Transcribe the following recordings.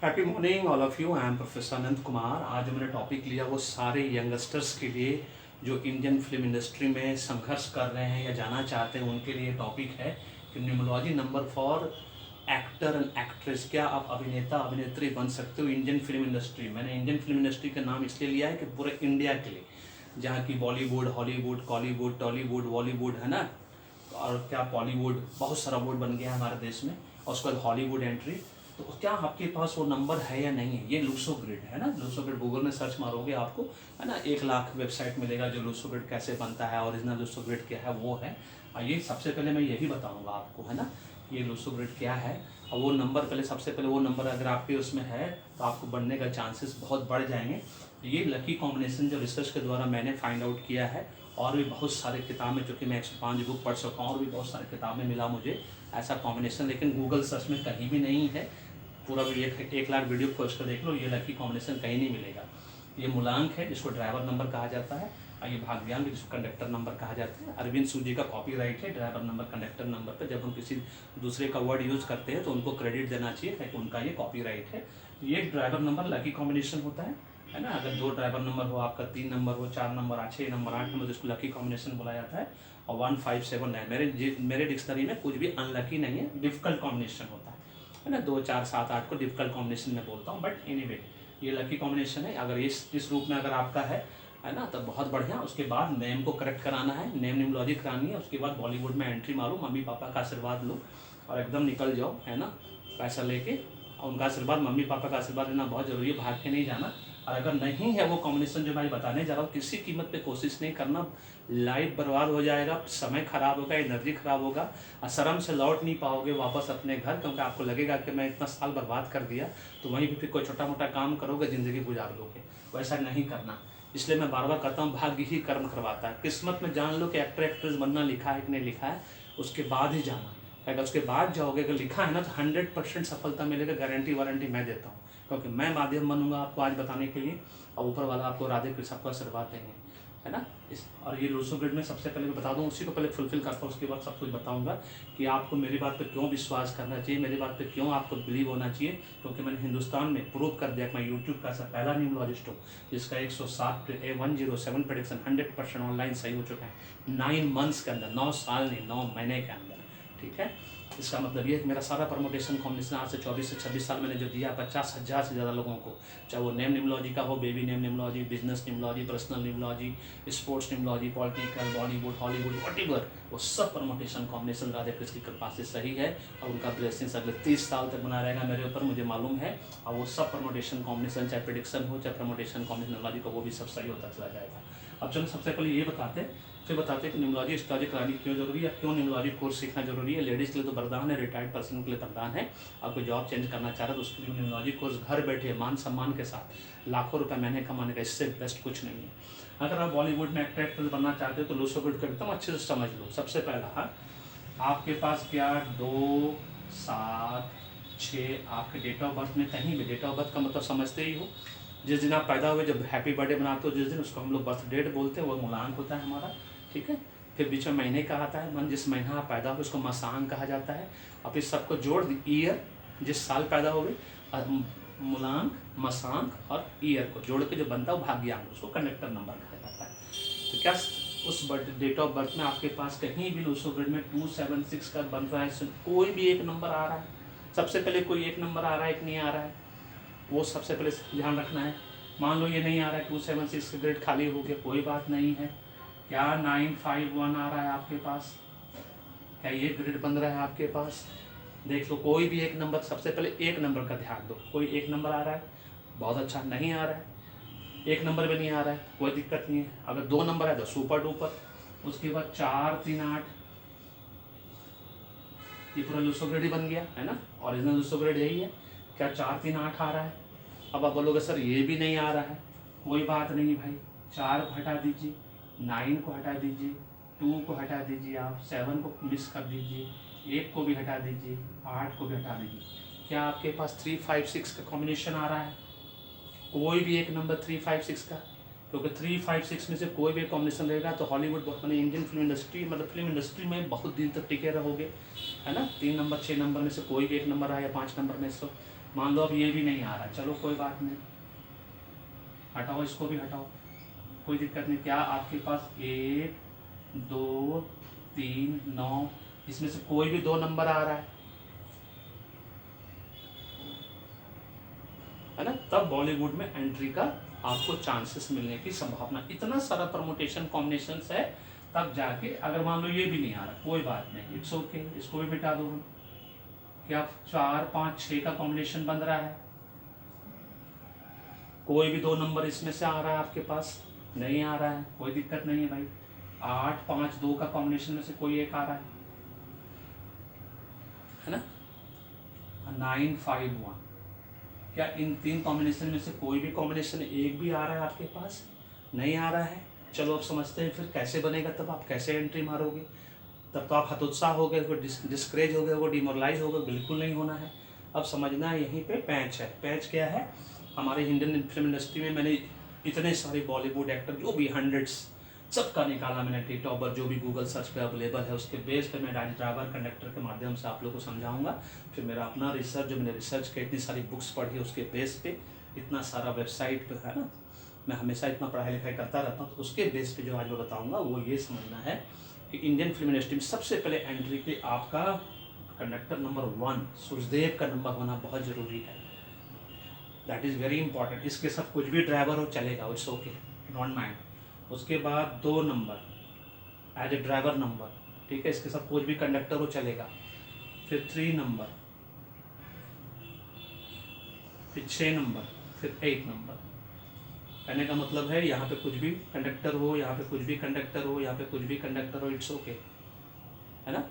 Happy morning all of you. I am professor Anant Kumar. आज जो मैंने टॉपिक लिया वो सारे यंगस्टर्स के लिए जो इंडियन फिल्म इंडस्ट्री में संघर्ष कर रहे हैं या जाना चाहते हैं उनके लिए टॉपिक है कि numerology number for actor and actress. क्या आप अभिनेता अभिनेत्री बन सकते हो इंडियन फिल्म इंडस्ट्री। मैंने इंडियन फिल्म इंडस्ट्री का नाम इसलिए लिया है कि पूरे इंडिया के लिए, जहाँ की बॉलीवुड, हॉलीवुड, कॉलीवुड, टॉलीवुड, बॉलीवुड है ना, और क्या बॉलीवुड, बहुत सारा वुड बन गया है हमारे देश में, और उसके बाद हॉलीवुड एंट्री। तो क्या आपके पास वो नंबर है या नहीं है। ये लूसो ग्रिड है ना, लूसो ग्रिड गूगल में सर्च मारोगे आपको है ना 1 लाख वेबसाइट मिलेगा जो लूसो ग्रिड कैसे बनता है, ओरिजिनल लूसो ग्रिड क्या है वो है। और ये सबसे पहले मैं यही बताऊंगा आपको है ना, ये लूसो ग्रिड क्या है। और वो नंबर पहले, सबसे पहले वो नंबर अगर आपके उसमें है तो आपको बनने का चांसेस बहुत बढ़ जाएंगे। ये लकी कॉम्बिनेशन जो रिसर्च के द्वारा मैंने फाइंड आउट किया है, और भी बहुत सारे किताबें, जो कि मैं 105 बुक पढ़ सका हूँ, और भी बहुत सारे किताबें मिला मुझे ऐसा कॉम्बिनेशन, लेकिन गूगल सर्च में कहीं भी नहीं है। पूरा 1 लाख वीडियो खोज कर देख लो, ये लकी कॉम्बिनेशन कहीं नहीं मिलेगा। ये मूलांक है जिसको ड्राइवर नंबर कहा जाता है, और ये भाग्यांक जिसको कंडक्टर नंबर कहा जाता है। अरविंद सूजी का कॉपीराइट है ड्राइवर नंबर कंडक्टर नंबर पर। जब हम किसी दूसरे का वर्ड यूज़ करते हैं तो उनको क्रेडिट देना चाहिए क्योंकि उनका ये कॉपीराइट है। ये ड्राइवर नंबर लकी कॉम्बिनेशन होता है ना। अगर 2 ड्राइवर नंबर हो, आपका 3 नंबर हो, 4 नंबर, 6 नंबर, 8 नंबर, जिसको लकी कॉम्बिनेशन बोला जाता है। और 1 5 7 9 मेरे डिक्शनरी में कुछ भी अनलकी नहीं है, डिफिकल्ट कॉम्बिनेशन होता है ना। 2 4 7 8 को डिफिकल्ट कॉम्बिनेशन में बोलता हूँ, बट एनीवे ये लकी कॉम्बिनेशन है। अगर इस रूप में अगर आपका है ना, तो बहुत बढ़िया। उसके बाद नेम को करेक्ट कराना है, नेम न्यूमरोलॉजी करानी है। उसके बाद बॉलीवुड में एंट्री मारो, मम्मी पापा का आशीर्वाद लो और एकदम निकल जाओ है ना, पैसा लेके। और उनका आशीर्वाद, मम्मी पापा का आशीर्वाद लेना बहुत जरूरी है, भाग के नहीं जाना। और अगर नहीं है वो कॉम्बिनेशन जो मैं बताने जा रहा हूँ, किसी कीमत पे कोशिश नहीं करना। लाइफ बर्बाद हो जाएगा, समय खराब होगा, एनर्जी खराब होगा, और शर्म से लौट नहीं पाओगे वापस अपने घर, क्योंकि आपको लगेगा कि मैं इतना साल बर्बाद कर दिया। तो वहीं पर फिर कोई छोटा मोटा काम करोगे, ज़िंदगी गुजार लोगे। वैसा नहीं करना। इसलिए मैं बार बार कहता हूँ, भाग्य ही कर्म करवाता है। किस्मत में जान लो कि एक्टर एक्ट्रेस बनना लिखा है कि नहीं लिखा है, उसके बाद ही जाना। अगर उसके बाद जाओगे, अगर लिखा है ना, तो 100% सफलता मिलेगा, गारंटी वारंटी मैं देता हूँ, क्योंकि मैं माध्यम बनूंगा आपको आज बताने के लिए, और ऊपर वाला आपको राधे कृष्ण आपको आशीर्वाद देंगे है ना। और ये लूसो ग्रिड में सबसे पहले मैं बता दूँ, उसी को पहले फुलफिल करता हूँ, उसके बाद सब कुछ बताऊंगा कि आपको मेरी बात पे क्यों विश्वास करना चाहिए, मेरी बात पे क्यों आपको बिलीव होना चाहिए। क्योंकि मैंने हिंदुस्तान में प्रूव कर दिया कि मैं यूट्यूब का ऐसा पहला न्यूमरोलॉजिस्ट हूँ जिसका 107 प्रेडिक्शन 100% ऑनलाइन सही हो चुका है 9 मंथ्स के अंदर, 9 साल नहीं, 9 महीने के अंदर। ठीक है, इसका मतलब ये है कि मेरा सारा प्रमोटेशन कॉम्बिनेशन आज से 24 से 26 साल मैंने जो दिया 50,000 से ज़्यादा लोगों को, चाहे वो नेम न्यूमरोलॉजी का हो, baby name numerology, business numerology, personal numerology, sports numerology, political, Bollywood, Hollywood, whatever, वो सब प्रमोटेशन कॉम्बिनेशन राधे कृष्ण की कृपा से सही है। और उनका ब्लेसिंग्स अगले 30 साल तक बना रहेगा मेरे ऊपर, मुझे मालूम है। और वो सब प्रमोटेशन कॉम्बिनेशन, चाहे प्रेडिक्शन हो, चाहे प्रमोटेशन कॉम्बिनेशन न्यूमरोलॉजी का, वो भी सब सही होता चला जाएगा। अब चलो सबसे पहले ये बताते हैं, फिर बताते हैं कि न्यूमरोलॉजी स्टडी करानी क्यों जरूरी है, क्यों न्यूमरोलॉजी कोर्स सीखना जरूरी है। लेडीज़ के लिए तो वरदान है, रिटायर्ड पर्सन के लिए वरदान है। आप कोई जॉब चेंज करना चाह रहे हो तो उसके लिए न्यूमरोलॉजी कोर्स घर बैठे मान सम्मान के साथ लाखों रुपए महीने कमाने का, इससे बेस्ट कुछ नहीं है। अगर आप बॉलीवुड में एक्टर एक्ट्रेस बनना चाहते हो तो लूसो ग्रिड को एकदम अच्छे से समझ लो। सबसे पहला आपके पास क्या 2 7 6 आपके डेट ऑफ बर्थ में कहीं भी, डेट ऑफ बर्थ का मतलब समझते ही हो, जिस दिन आप पैदा हुए, जब हैप्पी बर्थडे बनाते हो जिस दिन, उसको हम लोग बर्थ डेट बोलते हैं, वो मूलांक होता है हमारा। ठीक है, फिर बीच में महीने का आता है, जिस महीना आप पैदा हुए उसको मासांक कहा जाता है। अब इस सबको जोड़ ईयर, जिस साल पैदा हुए, मूलांक, मासांक और ईयर को जोड़ के जो बनता है वो भाग्यांक, उसको कंडक्टर नंबर कहा जाता है। तो क्या उस डेट ऑफ बर्थ में आपके पास कहीं भी लूसो ग्रिड में 276 का बन रहा है, कोई भी एक नंबर आ रहा है, सबसे पहले कोई एक नंबर आ रहा है, एक नहीं आ रहा है, वो सबसे पहले ध्यान रखना है। मान लो ये नहीं आ रहा है, 276 का ग्रेड खाली हो गया, कोई बात नहीं है। क्या 951 आ रहा है आपके पास, क्या ये ग्रेड बन रहा है आपके पास, देख लो। कोई भी एक नंबर, सबसे पहले एक नंबर का ध्यान दो। कोई एक नंबर आ रहा है, बहुत अच्छा। नहीं आ रहा है, एक नंबर भी नहीं आ रहा है, कोई दिक्कत नहीं है। अगर 2 नंबर है तो सुपर डुपर। उसके बाद 4 3 8, ये पूरा लूसो ग्रेड ही बन गया है ना, ओरिजिनल लूसो ग्रेड यही है। क्या 4 3 8 आ रहा है। अब आप बोलोगे सर ये भी नहीं आ रहा है, कोई बात नहीं भाई, 4 को हटा दीजिए, 9 को हटा दीजिए, 2 को हटा दीजिए, आप 7 को मिस कर दीजिए, 1 को भी हटा दीजिए, 8 को भी हटा दीजिए। क्या आपके पास 3 5 6 का कॉम्बिनेशन आ रहा है, कोई भी एक नंबर 3 5 6 का, क्योंकि 3 5 6 में से कोई भी कॉम्बिनेशन रहेगा तो हॉलीवुड, मैंने इंडियन फिल्म इंडस्ट्री, मतलब फिल्म इंडस्ट्री में बहुत दिन तक टिके रहोगे है ना। 3 नंबर 6 नंबर में से कोई भी एक नंबर आया, 5 नंबर में से मान लो अब ये भी नहीं आ रहा, चलो कोई बात नहीं, हटाओ, इसको भी हटाओ, कोई दिक्कत नहीं। क्या आपके पास 1 2 3 9, इसमें से कोई भी 2 नंबर आ रहा है ना, तब बॉलीवुड में एंट्री का आपको चांसेस मिलने की संभावना, इतना सारा परमुटेशन कॉम्बिनेशन है, तब जाके। अगर मान लो ये भी नहीं आ रहा, कोई बात नहीं, इट्स ओके, इसको भी मिटा दो। क्या 4 5 6 का कॉम्बिनेशन बन रहा है, कोई भी 2 नंबर इसमें से आ रहा है आपके पास, नहीं आ रहा है, कोई दिक्कत नहीं है भाई। 8 5 2 का कॉम्बिनेशन में से कोई एक आ रहा है ना, 9 5 1, क्या इन 3 कॉम्बिनेशन में से कोई भी कॉम्बिनेशन एक भी आ रहा है आपके पास, नहीं आ रहा है। चलो अब समझते हैं फिर कैसे बनेगा, तब आप कैसे एंट्री मारोगे। तब तो आप हतोत्साह हो गए, वो डिस्करेज हो गए, वो डिमोरलाइज हो गए, बिल्कुल नहीं होना है। अब समझना है यहीं पे पैंच है। पैंच क्या है, हमारे इंडियन फिल्म इंडस्ट्री में मैंने इतने सारे बॉलीवुड एक्टर जो भी हंड्रेड्स, सबका निकाला मैंने डेट ऑफ बर्थ, जो भी गूगल सर्च पे अवेलेबल है, उसके बेस पे मैं ड्राइवर कंडक्टर के माध्यम से आप लोगों को समझाऊंगा। फिर मेरा अपना रिसर्च, जो मैंने रिसर्च किया, इतनी सारी बुक्स पढ़ी, उसके बेस पे इतना सारा वेबसाइट पे है ना, मैं हमेशा इतना पढ़ाई लिखाई करता रहता हूँ, तो उसके बेस पे जो आज मैं बताऊँगा वो ये समझना है कि इंडियन फिल्म इंडस्ट्री में सबसे पहले एंट्री के आपका कंडक्टर नंबर 1 सूर्यदेव का नंबर होना बहुत ज़रूरी है। That is very important. इसके साथ कुछ भी ड्राइवर हो चलेगा, इट्स ओके, डोंट माइंड। उसके बाद 2 number as a driver number, ठीक है, इसके साथ कुछ भी कंडक्टर हो चलेगा। फिर 3 नंबर, फिर 6 नंबर, फिर 8 नंबर। कहने का मतलब है यहाँ पे कुछ भी कंडक्टर हो, यहाँ पे कुछ भी कंडक्टर हो, यहाँ पे कुछ भी कंडक्टर हो, इट्स ओके, है ना।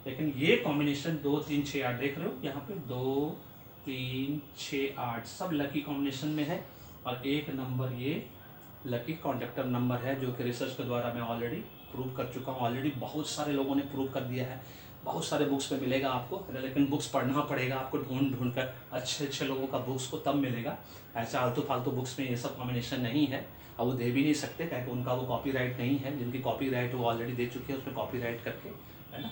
लेकिन ये कॉम्बिनेशन 2 3 6 8 देख रहे हो, यहाँ पे 2 3 6 8 सब लकी कॉम्बिनेशन में है, और एक नंबर ये लकी कॉन्डक्टर नंबर है, जो कि रिसर्च के द्वारा मैं ऑलरेडी प्रूव कर चुका हूँ। ऑलरेडी बहुत सारे लोगों ने प्रूव कर दिया है, बहुत सारे बुक्स पे मिलेगा आपको, लेकिन बुक्स पढ़ना पड़ेगा आपको, ढूंढ कर अच्छे लोगों का बुक्स को तब मिलेगा। ऐसे आलतू फालतू बुक्स में ये सब कॉम्बिनेशन नहीं है, और वो दे भी नहीं सकते, क्योंकि उनका वो कॉपीराइट नहीं है। जिनकी कॉपीराइट वो ऑलरेडी दे चुके हैं, उसमें कॉपीराइट करके, है ना।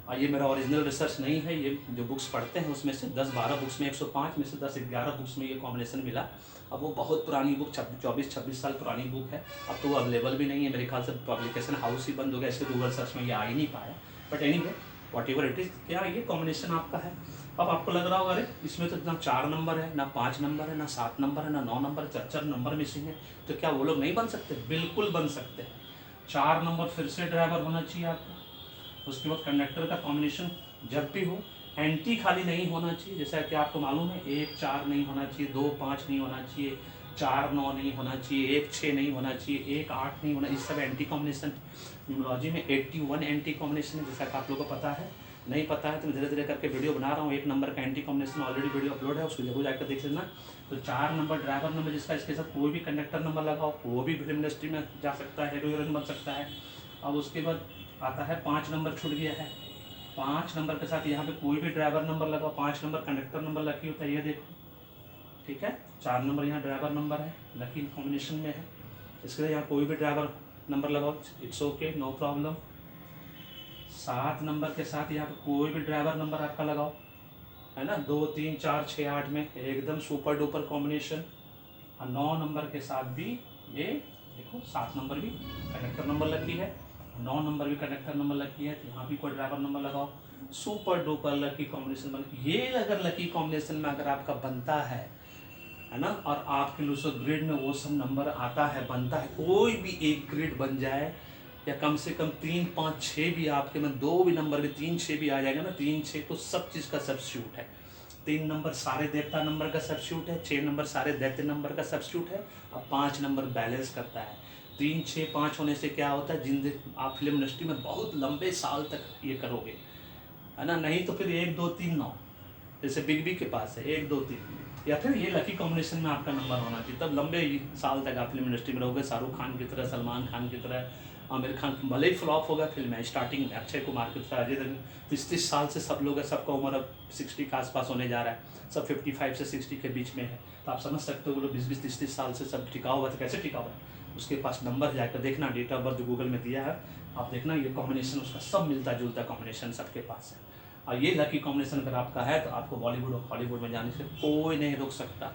और ये मेरा ओरिजिनल रिसर्च नहीं है, ये जो बुक्स पढ़ते हैं उसमें से 10-12 बुक्स में, 105 में से 10-11 बुक्स में ये कॉम्बिनेशन मिला। अब वो बहुत पुरानी बुक, 24-26 साल पुरानी बुक है, अब तो वो अवेलेबल भी नहीं है, मेरे ख्याल से पब्लिकेशन हाउस ही बंद हो गया, इसके गूगल सर्च में ये आ ही नहीं पाया। But anyway, what ever it is, क्या ये कॉम्बिनेशन आपका है। अब आपको लग रहा होगा अरे इसमें तो ना 4 नंबर है, ना 5 नंबर है, ना 7 नंबर है, ना 9 नंबर, 4 नंबर मिसिंग है, तो क्या वो लोग नहीं बन सकते? बिल्कुल बन सकते हैं। 4 नंबर फिर से ड्राइवर होना चाहिए आपको। उसके बाद कंडक्टर का कॉम्बिनेशन जब भी हो, एंटी खाली नहीं होना चाहिए, जैसा कि आपको मालूम है 1 4 नहीं होना चाहिए, 2 5 नहीं होना चाहिए, 4 9 नहीं होना चाहिए, 1 6 नहीं होना चाहिए, 1 8 नहीं होना, इस सब एंटी कॉम्बिनेशन। न्यूमरोलॉजी में 81 एंटी कॉम्बिनेशन है, जैसा कि आप लोगों को पता है। नहीं पता है तो मैं धीरे धीरे करके वीडियो बना रहा हूँ, 1 नंबर का anti combination already video upload है, उसको जरूर जाकर देख लेना। तो 4 नंबर ड्राइवर नंबर, जिसका इसके साथ कोई भी कंडक्टर नंबर लगाओ, वो भी फिल्म इंडस्ट्री में जा सकता है, हीरो हीरोइन बन सकता है। अब उसके बाद आता है 5 नंबर छूट गया है, 5 नंबर के साथ यहाँ पे कोई भी ड्राइवर नंबर लगाओ, 5 नंबर कंडक्टर नंबर लकी होता है, ये देखो, ठीक है। 4 नंबर यहाँ ड्राइवर नंबर है, लकी कॉम्बिनेशन में है। इसके लिए यहाँ कोई भी ड्राइवर नंबर लगाओ, it's okay, no problem. 7 number के साथ यहाँ पे कोई भी ड्राइवर नंबर आपका लगाओ, है ना, 2 3 4 6 8 में एकदम सुपर डुपर कॉम्बिनेशन। और 9 नंबर के साथ भी ये देखो, 7 नंबर भी कंडक्टर नंबर लकी है, 9 नंबर भी कंडक्टर नंबर लकी है, तो यहाँ भी कोई ड्राइवर नंबर लगाओ, सुपर डुपर लकी कॉम्बिनेशन बन। ये अगर लकी कॉम्बिनेशन में अगर आपका बनता है ना, और आपके लूसो ग्रिड में वो सब नंबर आता है, बनता है, कोई भी एक ग्रिड बन जाए, या कम से कम 3 5 6 भी आपके में, 2 भी नंबर भी 3 6 भी आ जाएगा ना, 3 6 तो सब चीज़ का सब्स्टिट्यूट है। 3 नंबर सारे देवता नंबर का सब्स्टिट्यूट है, 6 नंबर सारे दैत्य नंबर का सब्स्टिट्यूट है, और 5 नंबर बैलेंस करता है। 3 6 5 होने से क्या होता है, जिंदगी आप फिल्म इंडस्ट्री में बहुत लंबे साल तक ये करोगे, है ना। नहीं तो फिर 1 2 3 9, जैसे बिग बी के पास है 1 2 3, या फिर ये लकी कॉम्बिनेशन में आपका नंबर होना चाहिए, तब लंबे साल तक आप फिल्म इंडस्ट्री में रहोगे। शाहरुख खान की तरह, सलमान खान की तरह, आमिर खान, भले ही फ्लॉप होगा फिल्म है स्टार्टिंग में, अक्षय कुमार की तरह, अजय देवगन, 30 साल से सब लोग है, सबका उम्र अब 60 के आसपास होने जा रहा है, सब 55 से 60 के बीच में है। तो आप समझ सकते हो वो लोग 20 30 साल से सब टिका हुआ था, कैसे टिका हुआ है। उसके पास नंबर जाकर देखना, डेट ऑफ बर्थ गूगल में दिया है, आप देखना, ये कॉम्बिनेशन उसका सब मिलता जुलता कॉम्बिनेशन सबके पास है। और ये लकी कॉम्बिनेशन अगर आपका है तो आपको बॉलीवुड और हॉलीवुड में जाने से कोई नहीं रोक सकता।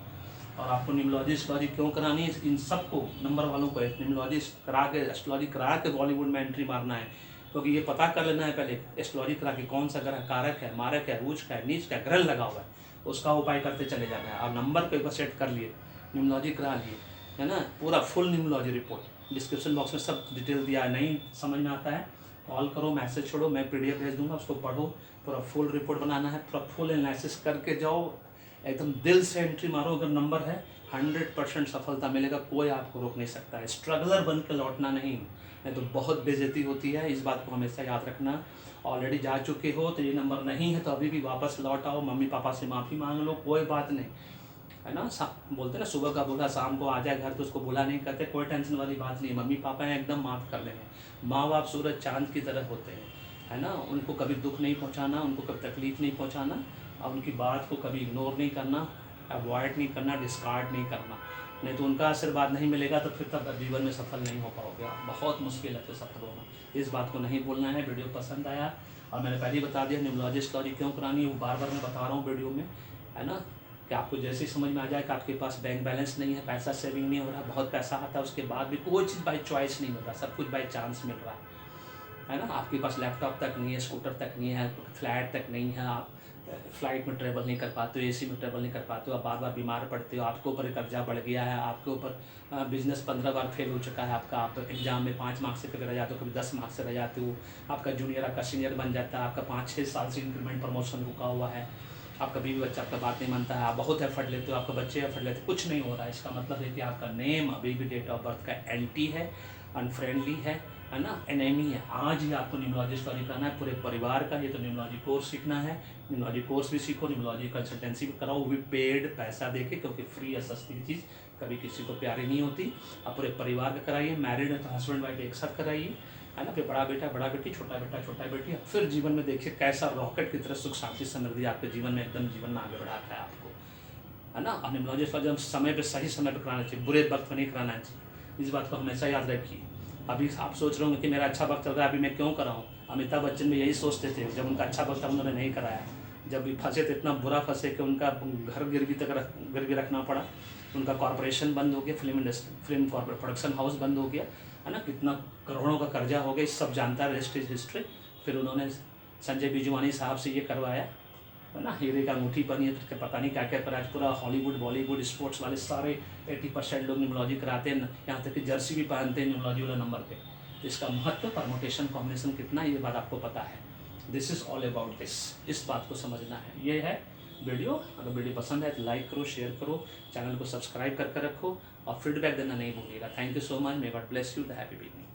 और आपको न्यूमरोलॉजी एस्ट्रोलॉजी क्यों करानी है, इन सबको नंबर वालों को न्यूमरोलॉजी करा के एस्ट्रोलॉजी करा के बॉलीवुड में एंट्री मारना है, क्योंकि ये पता कर लेना है पहले एस्ट्रोलॉजी करा के कौन सा ग्रह कारक है, मारक है, रूज का है, नीच का ग्रह लगा हुआ है, उसका उपाय करते चले जाना है। और नंबर को एक बार सेट कर लिए, न्यूमरोलॉजी करा लिए, है ना, पूरा full numerology report description box में सब डिटेल दिया है। नहीं समझ में आता है कॉल करो, मैसेज छोड़ो, मैं PDF भेज दूंगा, उसको पढ़ो, पूरा फुल रिपोर्ट बनाना है, पूरा फुल एनालिसिस करके जाओ, एकदम दिल से एंट्री मारो। अगर नंबर है 100% सफलता मिलेगा, कोई आपको रोक नहीं सकता है। स्ट्रगलर बन के लौटना नहीं तो बहुत बेइज्जती होती है, इस बात को हमेशा याद रखना। ऑलरेडी जा चुके हो तो ये नंबर नहीं है तो अभी भी वापस लौट आओ, मम्मी पापा से माफ़ी मांग लो, कोई बात नहीं, है ना। बोलते ना सुबह का बूढ़ा शाम को आ जाए घर तो उसको बुला नहीं करते, कोई टेंशन वाली बात नहीं है। मम्मी पापा हैं एकदम माफ़ कर देंगे। माँ बाप सूरज चांद की तरह होते हैं, है ना, उनको कभी दुख नहीं पहुँचाना, उनको कभी तकलीफ नहीं पहुँचाना, और उनकी बात को कभी इग्नोर नहीं करना, अवॉइड नहीं करना, डिस्कार्ड नहीं करना। नहीं तो उनका आशीर्वाद नहीं मिलेगा तो फिर तब जीवन में सफल नहीं हो पाओगे, बहुत मुश्किल है फिर सफल होना। इस बात को नहीं भूलना है। वीडियो पसंद आया, और मैंने पहले ही बता दिया न्यूमरोलॉजी एस्ट्रोलॉजी क्यों करानी है, वो बार बार मैं बता रहा हूँ वीडियो में, है ना, कि आपको जैसे ही समझ में आ जाए कि आपके पास बैंक बैलेंस नहीं है, पैसा सेविंग नहीं हो रहा, बहुत पैसा आता है, उसके बाद भी कोई चीज़ बाई चॉइस नहीं मिल रहा, सब कुछ बाई चांस मिल रहा है ना। आपके पास लैपटॉप तक नहीं है, स्कूटर तक नहीं है, फ्लैट तक नहीं है, आप फ्लाइट में ट्रेवल नहीं कर पाते हो, AC में ट्रेवल नहीं कर पाते हो, आप बार बार बीमार पड़ते हो, आपके ऊपर कर्जा बढ़ गया है, आपके ऊपर बिजनेस 15 बार फेल हो चुका है आपका, आप एग्जाम में 5 मार्क्स से कभी रह जाते हो, कभी 10 मार्क्स से रह जाते हो, आपका जूनियर आपका सीनियर बन जाता है, आपका 5-6 साल से इंक्रीमेंट प्रमोशन रुका हुआ है, आपका बीवी बच्चा आपका बात नहीं मानता है, आप बहुत एफर्ट लेते हो, आपके बच्चे एफर्ट लेते हो, कुछ नहीं हो रहा है। इसका मतलब है कि आपका नेम अभी भी डेट ऑफ बर्थ का एंटी है, अनफ्रेंडली है ना, एनेमी है। आज ही आपको न्यूमरोलॉजी स्टडी करना है पूरे परिवार का। ये तो न्यूमरोलॉजी कोर्स सीखना है, न्यूमरोलॉजी कोर्स भी सीखो, न्यूमरोलॉजी कंसल्टेंसी भी कराओ, वो भी पेड पैसा देके, क्योंकि फ्री या सस्ती चीज़ कभी किसी को प्यारी नहीं होती। आप पूरे परिवार का कराइए, मैरिड है तो हस्बैंड वाइफ एक साथ कराइए, है ना, फिर बड़ा बेटा बड़ा बेटी, छोटा बेटी, फिर जीवन में देखिए कैसा रॉकेट की तरह सुख शांति समृद्धि आपके जीवन में एकदम जीवन में आगे बढ़ाता है आपको, है ना। और न्यूमरोलॉजी स्टडी समय पे सही समय पर कराना चाहिए, बुरे वक्त में नहीं कराना चाहिए, इस बात को हमेशा याद रखिए। अभी आप सोच रहे होंगे कि मेरा अच्छा वक्त चल रहा है, अभी मैं क्यों कराऊँ। अमिताभ बच्चन भी यही सोचते थे, जब उनका अच्छा वक्त था उन्होंने नहीं कराया, जब भी फंसे तो इतना बुरा फंसे कि उनका घर गिरवी रखना पड़ा, उनका कॉरपोरेशन बंद हो गया, फिल्म प्रोडक्शन हाउस बंद हो गया, है ना, कितना करोड़ों का कर्जा हो गया, सब जानता है हिस्ट्री। फिर उन्होंने संजय बिजवानी साहब से ये करवाया, है ना, हीरे का अंगूठी बनी है, फिर पता नहीं क्या क्या पर आज पूरा हॉलीवुड बॉलीवुड स्पोर्ट्स वाले सारे 80% लोग न्यूमरोलॉजी कराते हैं, यहाँ तक कि जर्सी भी पहनते हैं न्यूमरोलॉजी वाले नंबर पे। इसका महत्व, परमोटेशन कॉम्बिनेशन कितना, ये बात आपको पता है। This is all about this, इस बात को समझना है। ये है वीडियो, अगर वीडियो पसंद है तो लाइक करो, शेयर करो, चैनल को सब्सक्राइब करके रखो, और फीडबैक देना नहीं भूलिएगा। Thank you so much, may God bless you, the happy beginning.